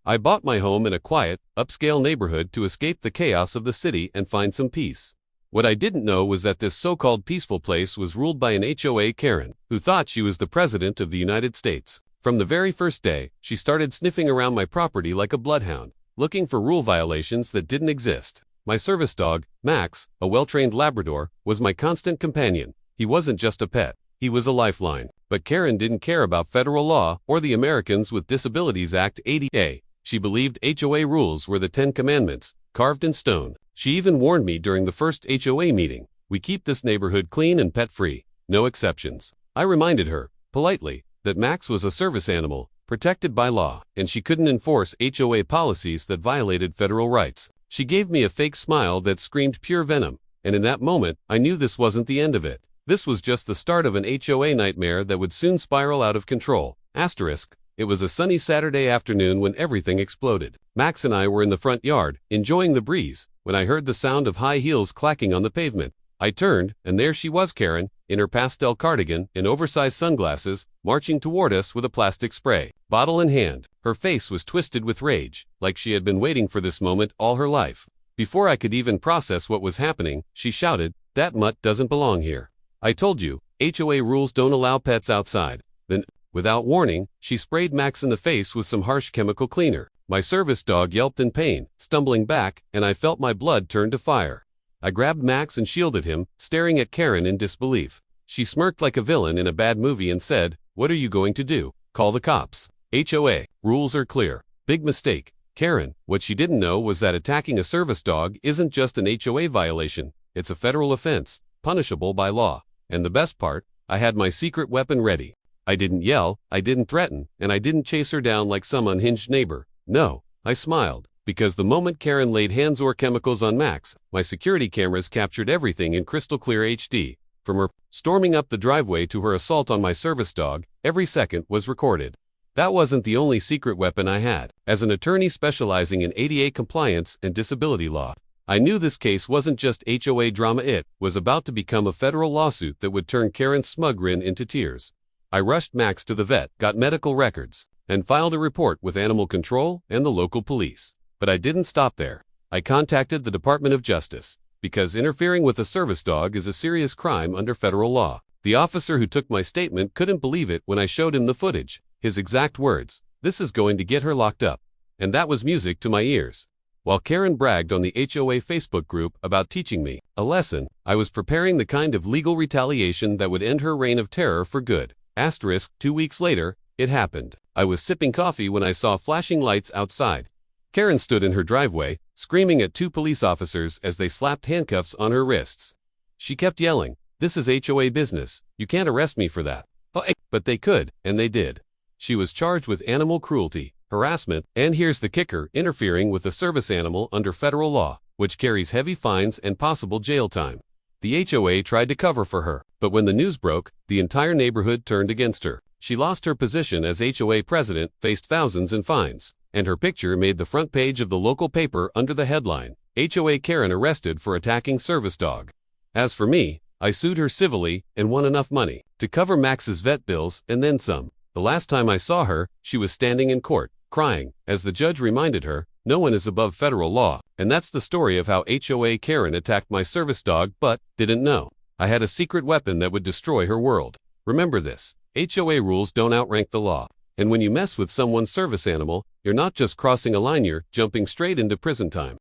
I bought my home in a quiet, upscale neighborhood to escape the chaos of the city and find some peace. What I didn't know was that this so-called peaceful place was ruled by an HOA Karen, who thought she was the President of the United States. From the very first day, she started sniffing around my property like a bloodhound, looking for rule violations that didn't exist. My service dog, Max, a well-trained Labrador, was my constant companion. He wasn't just a pet, he was a lifeline. But Karen didn't care about federal law or the Americans with Disabilities Act 80A. She believed HOA rules were the 10 Commandments, carved in stone. She even warned me during the first HOA meeting, "We keep this neighborhood clean and pet-free, no exceptions." I reminded her, politely, that Max was a service animal, protected by law, and she couldn't enforce HOA policies that violated federal rights. She gave me a fake smile that screamed pure venom, and in that moment, I knew this wasn't the end of it. This was just the start of an HOA nightmare that would soon spiral out of control. Asterisk. It was a sunny Saturday afternoon when everything exploded. Max and I were in the front yard, enjoying the breeze, when I heard the sound of high heels clacking on the pavement. I turned, and there she was, Karen, in her pastel cardigan and oversized sunglasses, marching toward us with a plastic spray bottle in hand. Her face was twisted with rage, like she had been waiting for this moment all her life. Before I could even process what was happening, she shouted, "That mutt doesn't belong here. I told you, HOA rules don't allow pets outside." Then, without warning, she sprayed Max in the face with some harsh chemical cleaner. My service dog yelped in pain, stumbling back, and I felt my blood turn to fire. I grabbed Max and shielded him, staring at Karen in disbelief. She smirked like a villain in a bad movie and said, "What are you going to do? Call the cops." HOA rules are clear. Big mistake. Karen, what she didn't know was that attacking a service dog isn't just an HOA violation, it's a federal offense, punishable by law. And the best part, I had my secret weapon ready. I didn't yell, I didn't threaten, and I didn't chase her down like some unhinged neighbor. No, I smiled, because the moment Karen laid hands or chemicals on Max, my security cameras captured everything in crystal clear HD. From her storming up the driveway to her assault on my service dog, every second was recorded. That wasn't the only secret weapon I had. As an attorney specializing in ADA compliance and disability law, I knew this case wasn't just HOA drama, it was about to become a federal lawsuit that would turn Karen's smug grin into tears. I rushed Max to the vet, got medical records, and filed a report with animal control and the local police. But I didn't stop there. I contacted the Department of Justice, because interfering with a service dog is a serious crime under federal law. The officer who took my statement couldn't believe it when I showed him the footage. His exact words, "This is going to get her locked up." And that was music to my ears. While Karen bragged on the HOA Facebook group about teaching me a lesson, I was preparing the kind of legal retaliation that would end her reign of terror for good. Asterisk, 2 weeks later, it happened. I was sipping coffee when I saw flashing lights outside. Karen stood in her driveway, screaming at 2 police officers as they slapped handcuffs on her wrists. She kept yelling, "This is HOA business. You can't arrest me for that." But they could, and they did. She was charged with animal cruelty, harassment, and here's the kicker, interfering with a service animal under federal law, which carries heavy fines and possible jail time. The HOA tried to cover for her, but when the news broke, the entire neighborhood turned against her. She lost her position as HOA president, faced thousands in fines, and her picture made the front page of the local paper under the headline, "HOA Karen arrested for attacking service dog." As for me, I sued her civilly and won enough money to cover Max's vet bills and then some. The last time I saw her, she was standing in court, crying, as the judge reminded her, no one is above federal law. And that's the story of how HOA Karen attacked my service dog but didn't know I had a secret weapon that would destroy her world. Remember this, HOA rules don't outrank the law. And when you mess with someone's service animal, you're not just crossing a line, you're jumping straight into prison time.